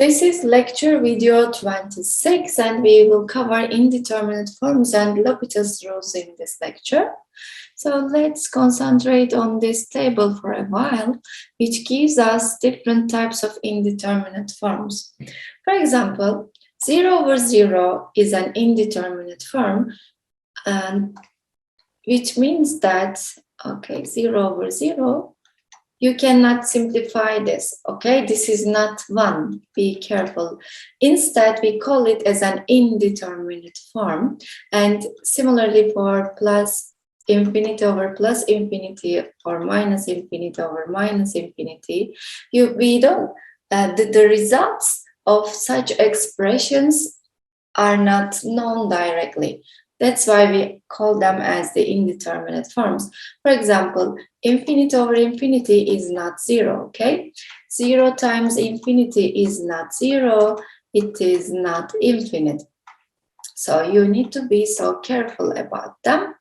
This is lecture video 26 and we will cover indeterminate forms and L'Hopital's rules in this lecture. So let's concentrate on this table for a while, which gives us different types of indeterminate forms. For example, 0 over 0 is an indeterminate form, and which means that, 0 over 0, you cannot simplify this, okay? This is not 1, be careful. Instead, we call it as an indeterminate form. And similarly for plus infinity over plus infinity or minus infinity over minus infinity, the results of such expressions are not known directly. That's why we call them as the indeterminate forms. For example, infinity over infinity is not 0, okay? 0 times infinity is not 0, it is not infinite. So you need to be so careful about them.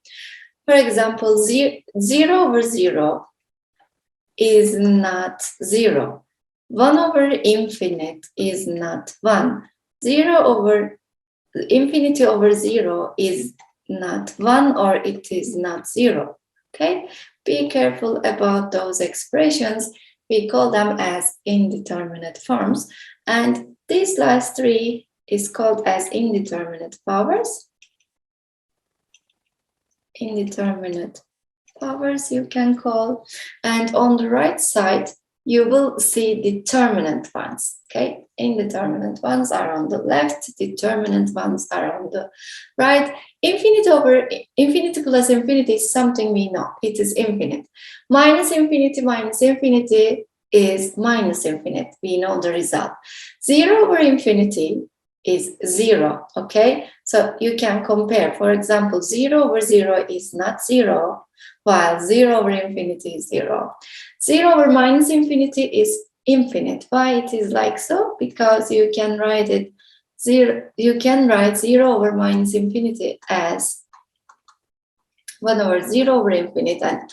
For example, 0 over 0 is not 0. 1 over infinite is not 1. Infinity over 0 is not 1 or it is not 0, okay? Be careful about those expressions. We call them as indeterminate forms. And these last three is called as indeterminate powers. Indeterminate powers you can call. And on the right side, you will see determinant ones, okay? Indeterminate ones are on the left, determinant ones are on the right. Infinity plus infinity is something we know, it is infinite. Minus infinity is minus infinite, we know the result. 0 over infinity is 0, okay? So you can compare, for example, 0 over 0 is not 0, while 0 over infinity is 0. 0 over minus infinity is infinite. Why it is like so? Because you can write 0 over minus infinity as 1 over 0 over infinite, and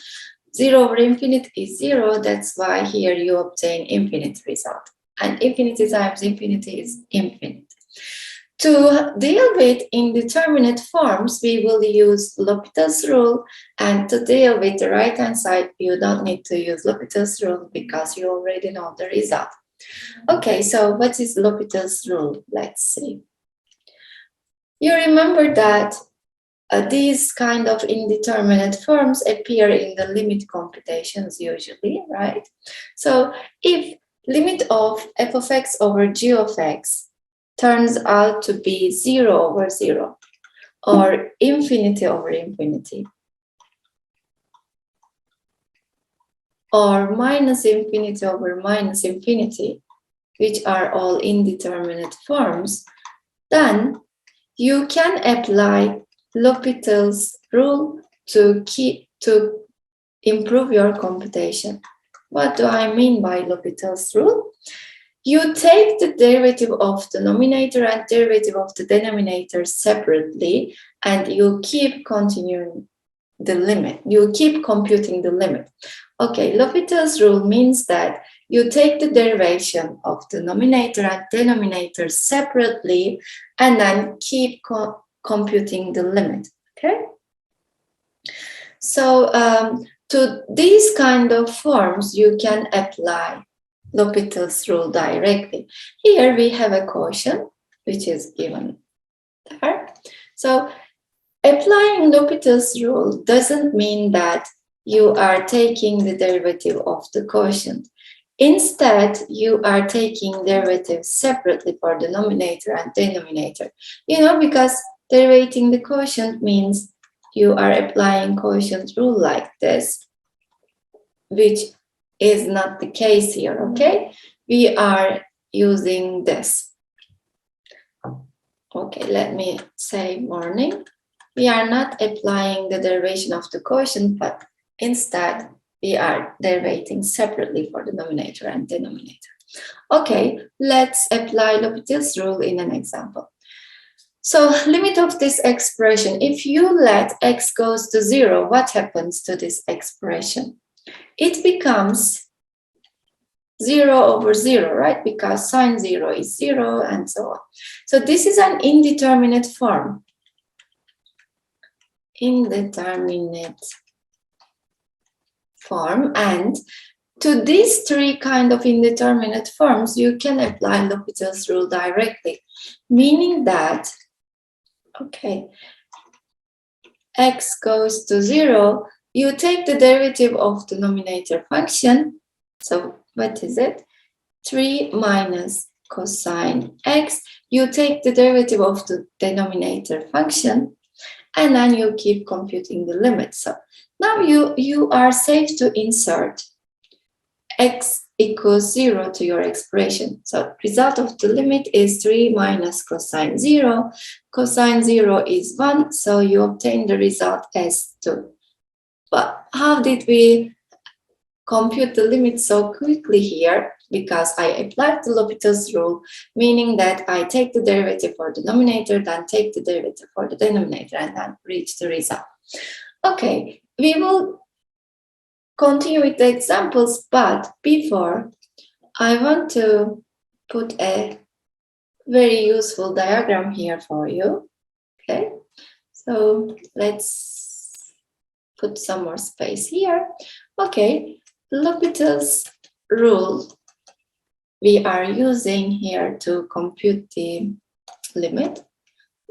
0 over infinite is 0. That's why here you obtain infinite result. And infinity times infinity is infinite. To deal with indeterminate forms, we will use L'Hopital's rule, and to deal with the right-hand side, you don't need to use L'Hopital's rule because you already know the result. Okay, so what is L'Hopital's rule? Let's see. You remember that these kind of indeterminate forms appear in the limit computations usually, right? So if limit of f of x over g of x turns out to be 0 over 0 or infinity over infinity or minus infinity over minus infinity, which are all indeterminate forms, then you can apply L'Hopital's rule to improve your computation. What do I mean by L'Hopital's rule? You take the derivative of the numerator and derivative of the denominator separately, and you keep continuing the limit. You keep computing the limit. Okay, L'Hopital's rule means that you take the derivation of the numerator and denominator separately, and then keep computing the limit, okay? So to these kind of forms, you can apply L'Hopital's rule directly. Here we have a quotient, which is given there. So applying L'Hopital's rule doesn't mean that you are taking the derivative of the quotient. Instead, you are taking derivatives separately for the numerator and denominator. You know, because derivating the quotient means you are applying quotient rule like this, which is not the case here, okay? We are using this. Okay, let me say warning. We are not applying the derivation of the quotient, but instead we are derivating separately for the numerator and denominator. Okay, let's apply L'Hopital's rule in an example. So limit of this expression, if you let x goes to 0, what happens to this expression? It becomes 0 over 0, right? Because sine 0 is 0 and so on. So this is an indeterminate form. Indeterminate form, and to these three kind of indeterminate forms, you can apply L'Hopital's rule directly, meaning that, okay, x goes to 0, you take the derivative of the denominator function. So what is it? 3 minus cosine x. You take the derivative of the denominator function, and then you keep computing the limit. So now you are safe to insert x equals 0 to your expression. So result of the limit is 3 minus cosine 0. Cosine 0 is 1, so you obtain the result as 2. But how did we compute the limit so quickly here? Because I applied the L'Hopital's rule, meaning that I take the derivative for the denominator, then take the derivative for the denominator, and then reach the result. Okay, we will continue with the examples, but before, I want to put a very useful diagram here for you. Okay, so let's put some more space here. Okay, L'Hopital's rule we are using here to compute the limit.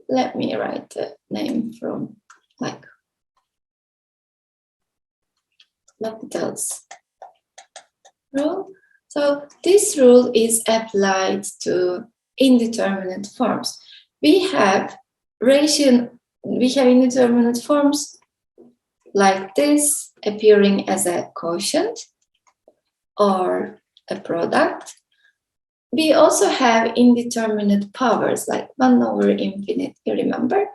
Let me write the name from like L'Hopital's rule. So this rule is applied to indeterminate forms. We have indeterminate forms like this appearing as a quotient or a product. We also have indeterminate powers like 1 over infinity, you remember?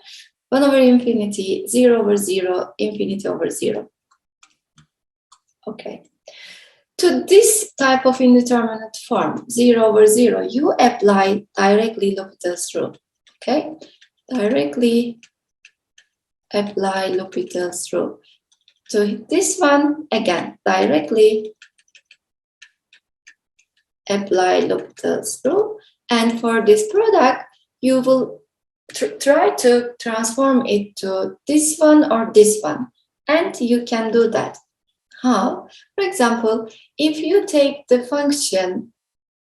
1 over infinity, 0 over 0, infinity over 0. Okay. To this type of indeterminate form, 0 over 0, you apply directly L'Hopital's rule. Okay? Directly apply L'Hopital's rule. To this one, again, directly apply L'Hopital's rule. And for this product, you will try to transform it to this one or this one. And you can do that. How? For example, if you take the function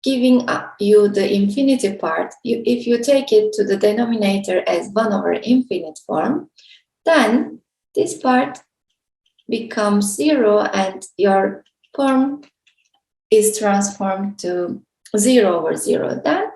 giving you the infinity part, if you take it to the denominator as 1 over infinite form, then this part becomes 0 and your form is transformed to 0 over 0. Then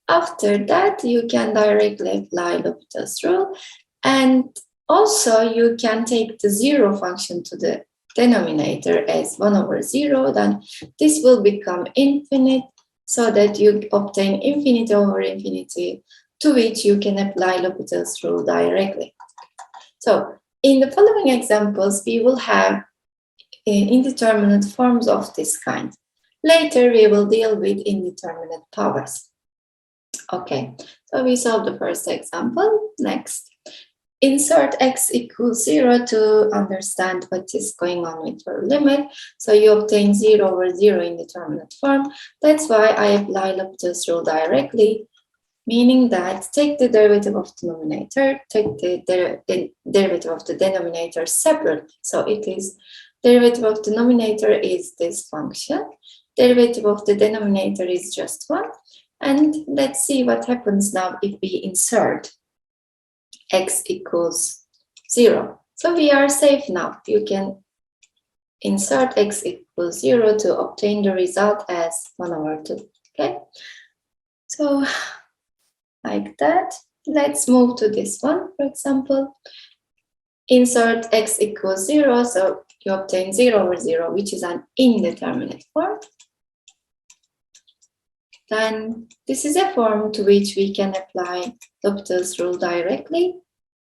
after that, you can directly apply L'Hopital's rule. And also you can take the 0 function to the denominator as 1 over 0, then this will become infinite, so that you obtain infinity over infinity, to which you can apply L'Hopital's rule directly. So in the following examples, we will have indeterminate forms of this kind. Later, we will deal with indeterminate powers. Okay, so we solved the first example. Next. Insert x equals 0 to understand what is going on with your limit. So you obtain 0 over 0 indeterminate form. That's why I apply L'Hopital's rule directly, meaning that take the derivative of the numerator, take the derivative of the denominator separately. So it is derivative of the numerator is this function. Derivative of the denominator is just 1. And let's see what happens now if we insert x equals 0. So we are safe now. You can insert x equals 0 to obtain the result as 1 over 2. Okay? So like that. Let's move to this one, for example. Insert x equals 0, so you obtain 0 over 0, which is an indeterminate form. Then this is a form to which we can apply L'Hopital's rule directly.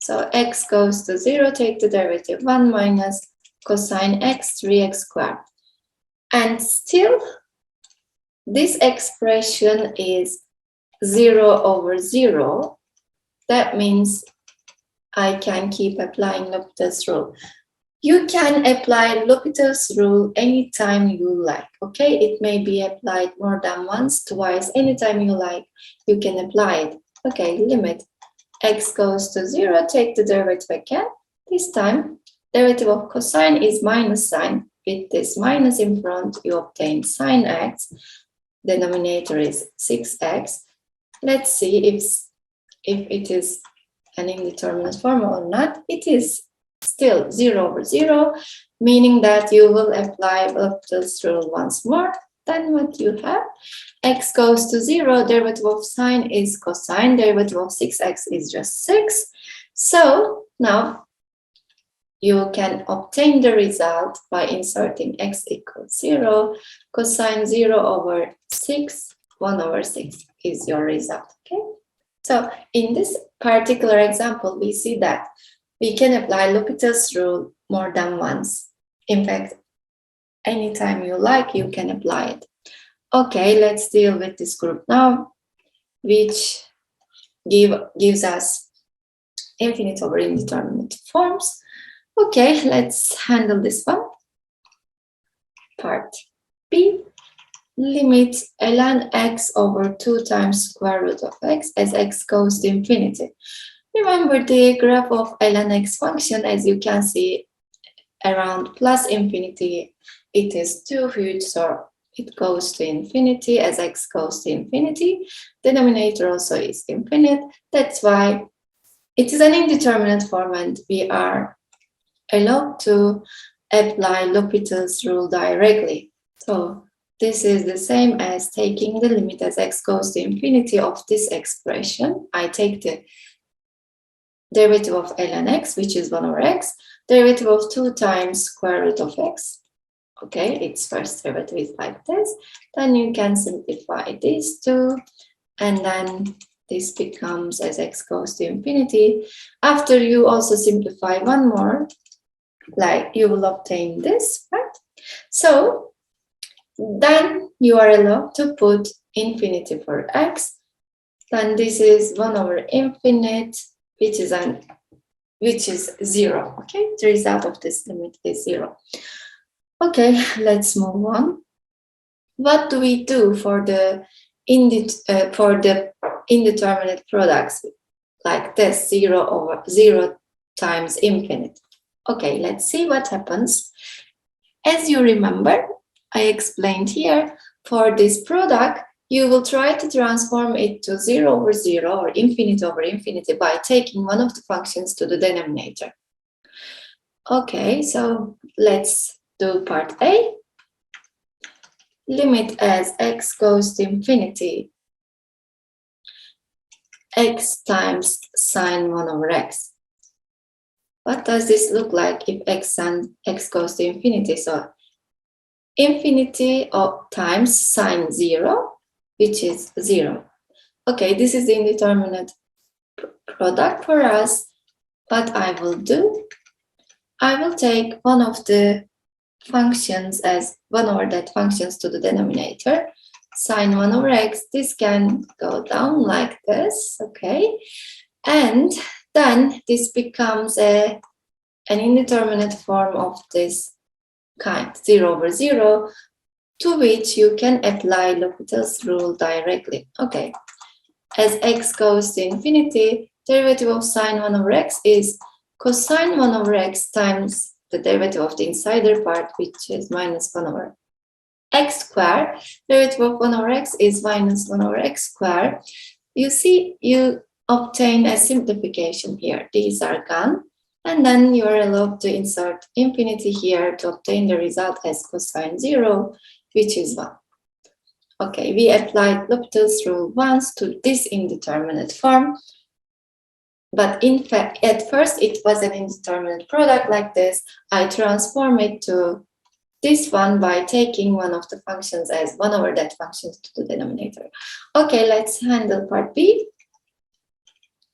So x goes to 0, take the derivative 1 minus cosine x, 3x squared. And still, this expression is 0 over 0. That means I can keep applying L'Hopital's rule. You can apply L'Hopital's rule anytime you like, okay? It may be applied more than once, twice, anytime you like, you can apply it. Okay, limit x goes to 0, take the derivative again. This time, derivative of cosine is minus sign. With this minus in front, you obtain sine x. Denominator is 6x. Let's see if it is an indeterminate form or not. It is still 0 over 0, meaning that you will apply L'Hopital's rule once more. Then what you have? X goes to 0, derivative of sine is cosine, derivative of 6x is just 6. So now you can obtain the result by inserting x equals 0, cosine 0 over 6, 1 over 6 is your result, okay? So in this particular example, we see that we can apply L'Hopital's rule more than once. In fact, anytime you like, you can apply it. Okay, let's deal with this group now, which gives us infinite over indeterminate forms. Okay, let's handle this one. Part B. Limit ln x over 2 times square root of x as x goes to infinity. Remember the graph of ln x function, as you can see, around plus infinity, it is too huge, so it goes to infinity as x goes to infinity. Denominator also is infinite. That's why it is an indeterminate form and we are allowed to apply L'Hopital's rule directly. So this is the same as taking the limit as x goes to infinity of this expression. I take the derivative of ln x, which is 1 over x, derivative of 2 times square root of x. Okay, its first derivative is like this. Then you can simplify these two, and then this becomes as x goes to infinity. After you also simplify one more, like you will obtain this, right? So then you are allowed to put infinity for x. Then this is 1 over infinite, which is 0. Okay, the result of this limit is 0. Okay, let's move on. What do we do for the indeterminate products like this, 0 over 0 times infinite? Okay, let's see what happens. As you remember, I explained here, for this product, you will try to transform it to 0 over 0 or infinite over infinity by taking one of the functions to the denominator. Okay, so let's do part A. Limit as x goes to infinity, x times sine 1 over x. What does this look like if x goes to infinity? So infinity times sine 0, which is 0. Okay, this is the indeterminate product for us. What I will do, I will take one of the functions as 1 over that functions to the denominator, sine 1 over x. This can go down like this, okay? And then this becomes an indeterminate form of this kind, 0 over 0, to which you can apply L'Hopital's rule directly. Okay, as x goes to infinity, derivative of sine 1 over x is cosine 1 over x times the derivative of the insider part, which is minus 1 over x squared. Derivative of 1 over x is minus 1 over x squared. You see, you obtain a simplification here. These are gone. And then you are allowed to insert infinity here to obtain the result as cosine 0, which is 1. Okay, we applied L'Hopital's rule once to this indeterminate form. But in fact, at first it was an indeterminate product like this. I transform it to this one by taking one of the functions as 1 over that function to the denominator. Okay, let's handle part B.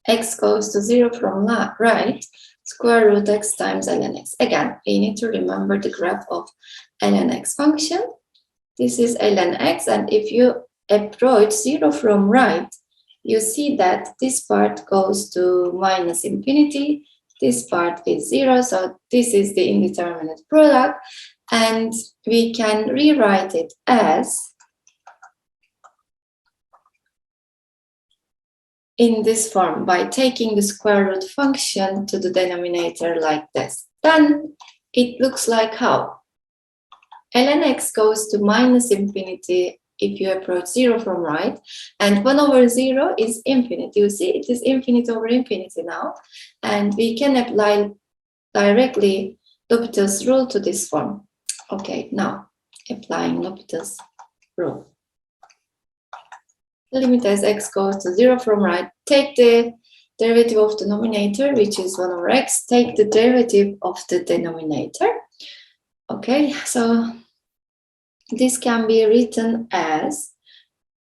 X goes to 0 from right, square root x times ln x. Again, we need to remember the graph of ln x function. This is ln x, and if you approach 0 from right, you see that this part goes to minus infinity, This part is 0, so this is the indeterminate product, and we can rewrite it as in this form by taking the square root function to the denominator like this. Then it looks like how? ln x goes to minus infinity if you approach 0 from right, and 1 over 0 is infinite. You see, it is infinite over infinity now, and we can apply directly L'Hopital's rule to this form. Okay, now applying L'Hopital's rule. Limit as x goes to 0 from right, take the derivative of the numerator, which is 1 over x, take the derivative of the denominator. Okay, so this can be written as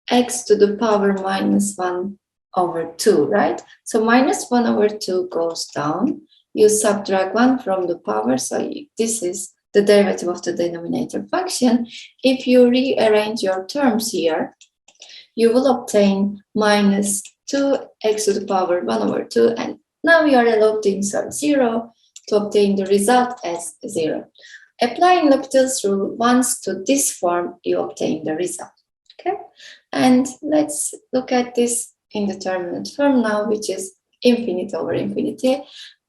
x to the power minus 1 over 2, right? So minus 1 over 2 goes down. You subtract 1 from the power, so this is the derivative of the denominator function. If you rearrange your terms here, you will obtain minus 2x to the power 1 over 2, and now you are allowed to insert 0 to obtain the result as 0. Applying L'Hopital's rule once to this form, you obtain the result. Okay, and let's look at this indeterminate form now, which is infinite over infinity.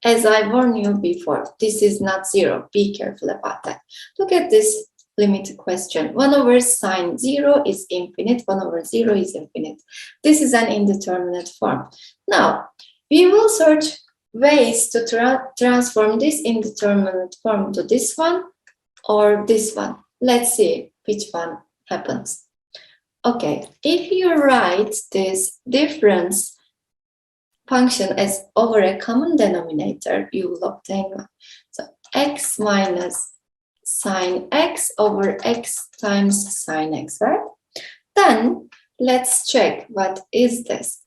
As I warned you before, this is not 0. Be careful about that. Look at this limit question. 1 over sine 0 is infinite. 1 over 0 is infinite. This is an indeterminate form. Now, we will search ways to transform this indeterminate form to this one or this one. Let's see which one happens. Okay, if you write this difference function as over a common denominator, you will obtain one. So x minus sine x over x times sine x, right? Then let's check what is this.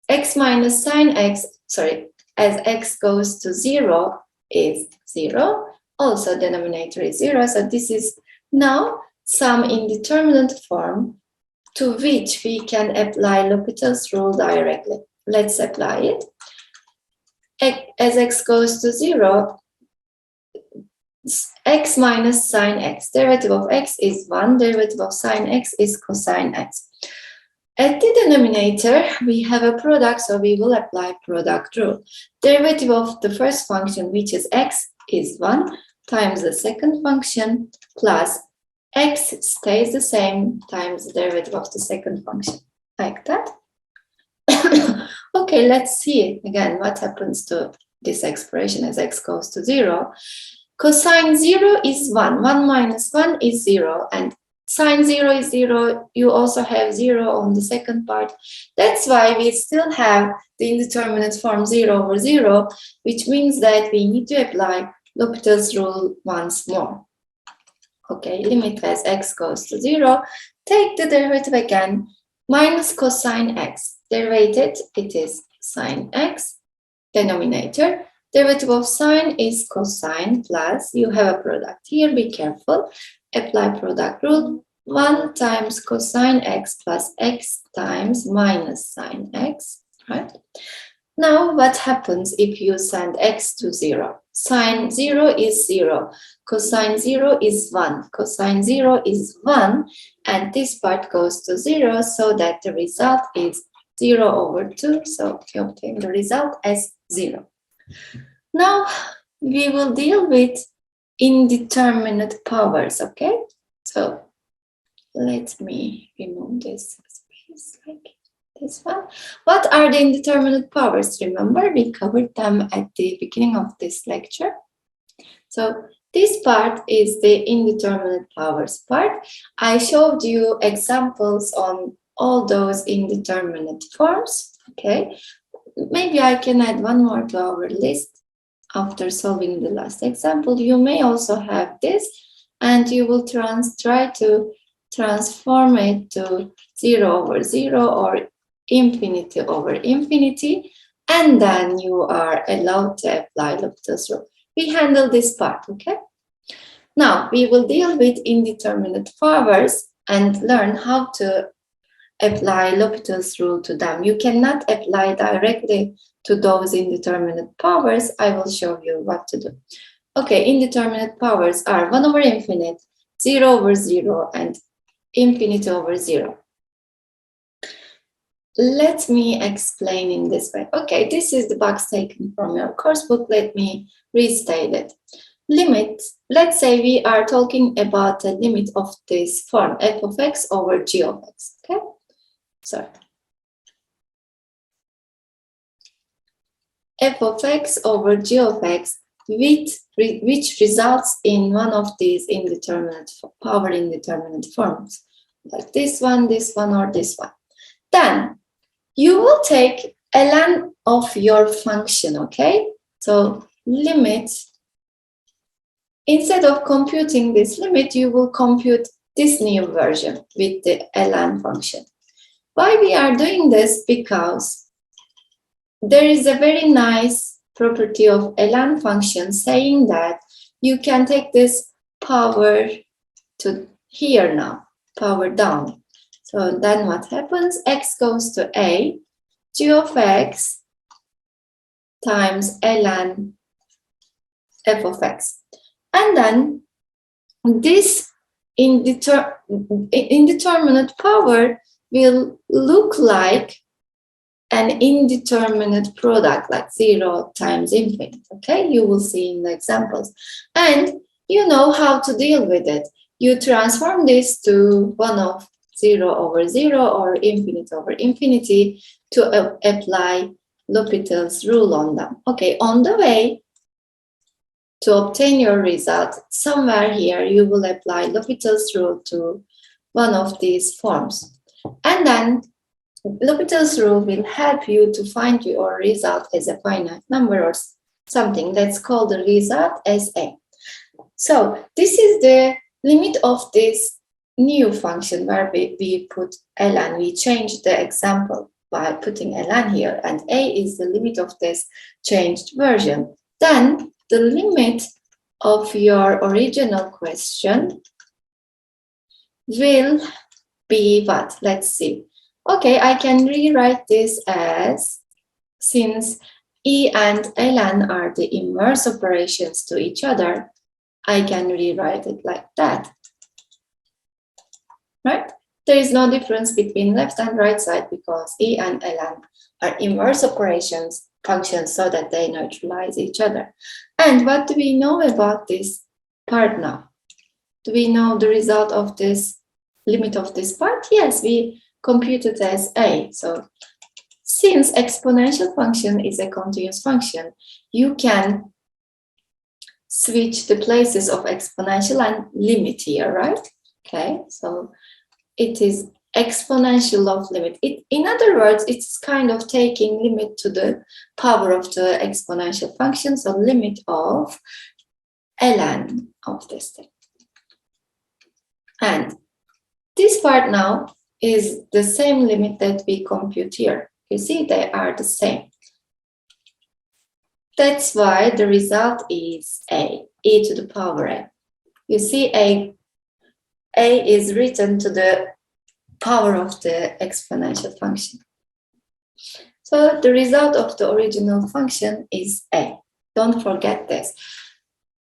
X minus sine x, sorry, as x goes to 0 is 0. Also denominator is 0. So this is now some indeterminate form to which we can apply L'Hopital's rule directly. Let's apply it. As x goes to 0, x minus sine x. Derivative of x is 1. Derivative of sine x is cosine x. At the denominator, we have a product, so we will apply product rule. Derivative of the first function, which is x, is 1 times the second function plus x stays the same times the derivative of the second function, like that. Okay, let's see again what happens to this expression as x goes to 0. Cosine 0 is 1. 1 minus 1 is 0. And sine 0 is 0. You also have 0 on the second part. That's why we still have the indeterminate form 0 over 0, which means that we need to apply L'Hopital's rule once more. Okay, limit as x goes to 0. Take the derivative again. Minus cosine x. Derivated, it is sine x. Denominator. Derivative of sine is cosine plus, you have a product here, be careful. Apply product rule. 1 times cosine x plus x times minus sine x, right? Now, what happens if you send x to 0? Sine 0 is 0. Cosine 0 is 1. Cosine 0 is 1. And this part goes to 0, so that the result is 0 over 2. So you obtain the result as 0. Now, we will deal with indeterminate powers, okay? So, let me remove this space like this one. What are the indeterminate powers? Remember, we covered them at the beginning of this lecture. So, this part is the indeterminate powers part. I showed you examples on all those indeterminate forms, okay? Maybe I can add one more to our list after solving the last example. You may also have this, and you will try to transform it to 0 over 0 or infinity over infinity, and then you are allowed to apply L'Hopital's rule. We handle this part, okay? Now, we will deal with indeterminate powers and learn how to apply L'Hopital's rule to them. You cannot apply directly to those indeterminate powers. I will show you what to do. Okay, indeterminate powers are 1 over infinite, 0 over 0, and infinity over 0. Let me explain in this way. Okay, this is the box taken from your course book. Let me restate it. Limit, let's say we are talking about the limit of this form, f of x over g of x, okay? Sorry. F of x over g of x, which results in one of these indeterminate, power indeterminate forms, like this one, or this one. Then you will take ln of your function, okay? So limit, instead of computing this limit, you will compute this new version with the ln function. Why we are doing this? Because there is a very nice property of ln function saying that you can take this power to here now, power down. So then what happens? X goes to a, g of x times ln f of x. And then this indeterminate power will look like an indeterminate product, like 0 times infinite, okay? You will see in the examples. And you know how to deal with it. You transform this to 1 of 0 over 0 or infinite over infinity to apply L'Hopital's rule on them. Okay, on the way to obtain your result, somewhere here you will apply L'Hopital's rule to one of these forms. And then L'Hopital's rule will help you to find your result as a finite number or something. Let's call the result as a. So this is the limit of this new function where we put ln. We change the example by putting ln here, and a is the limit of this changed version. Then the limit of your original question will be what? Let's see. Okay, I can rewrite this as, since e and ln are the inverse operations to each other, I can rewrite it like that. Right? There is no difference between left and right side because e and ln are inverse operations, functions, so that they neutralize each other. And what do we know about this part now? Do we know the result of this limit of this part? Yes, we compute it as a. So since exponential function is a continuous function, you can switch the places of exponential and limit here, right? Okay, so it is exponential of limit. In other words, it's kind of taking limit to the power of the exponential function, so limit of ln of this thing. And this part now is the same limit that we compute here. You see, they are the same. That's why the result is a, e to the power a. You see, a is written to the power of the exponential function. So the result of the original function is a. Don't forget this.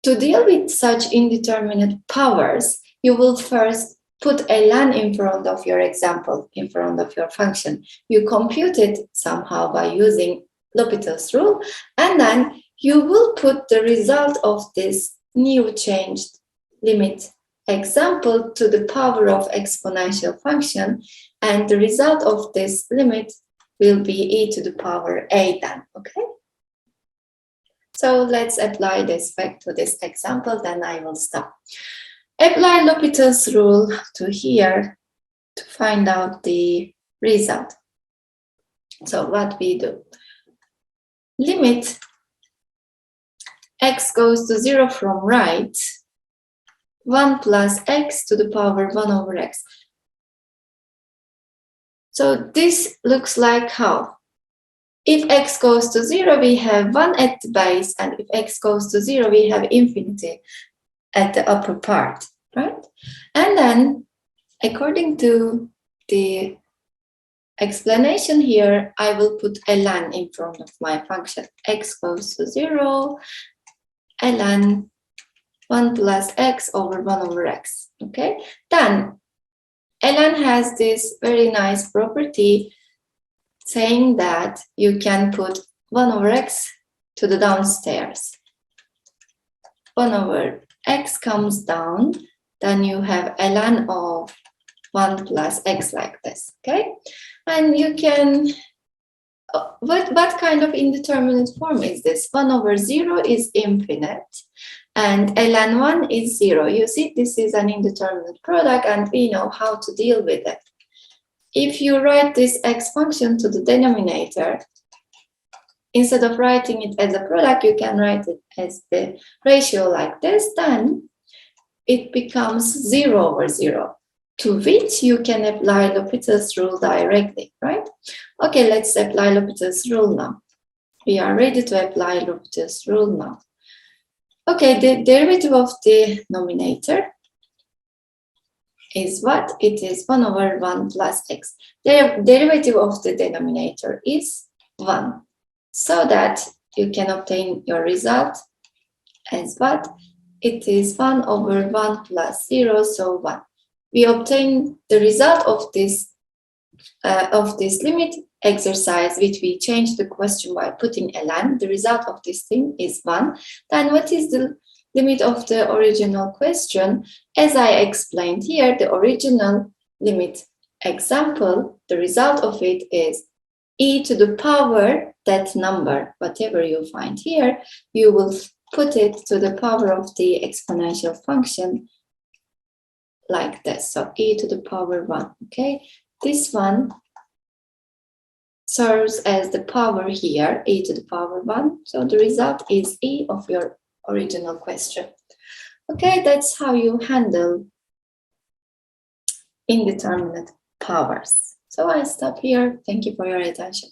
To deal with such indeterminate powers, you will first put ln in front of your example, in front of your function. You compute it somehow by using L'Hopital's rule, and then you will put the result of this new changed limit example to the power of exponential function, and the result of this limit will be e to the power a then, okay? So let's apply this back to this example, then I will stop. Apply L'Hopital's rule to here to find out the result. So what we do? Limit x goes to 0 from right, 1 plus x to the power 1 over x. So this looks like how? If x goes to 0, we have 1 at the base, and if x goes to 0, we have infinity at the upper part, right? And then, according to the explanation here, I will put ln in front of my function. X goes to 0, ln 1 plus x over 1 over x. Okay, then ln has this very nice property saying that you can put 1 over x to the downstairs. 1 over x comes down, then you have ln of 1 plus x like this, okay? And you can, what kind of indeterminate form is this? 1 over 0 is infinite, and ln 1 is 0. You see, this is an indeterminate product, and we know how to deal with it. If you write this x function to the denominator, instead of writing it as a product, you can write it as the ratio like this, then it becomes 0 over 0, to which you can apply L'Hopital's rule directly, right? Okay, let's apply L'Hopital's rule now. We are ready to apply L'Hopital's rule now. Okay, the derivative of the numerator is what? It is 1 over 1 plus x. The derivative of the denominator is 1. So that you can obtain your result as what? It is 1 over 1 plus 0, so 1. We obtain the result of this limit exercise, which we change the question by putting ln. The result of this thing is 1. Then what is the limit of the original question? As I explained here, the original limit example, the result of it is e to the power that number, whatever you find here, you will put it to the power of the exponential function like this. So e to the power 1, okay? This one serves as the power here, e to the power 1. So the result is e of your original question. Okay, that's how you handle indeterminate powers. So I stop here. Thank you for your attention.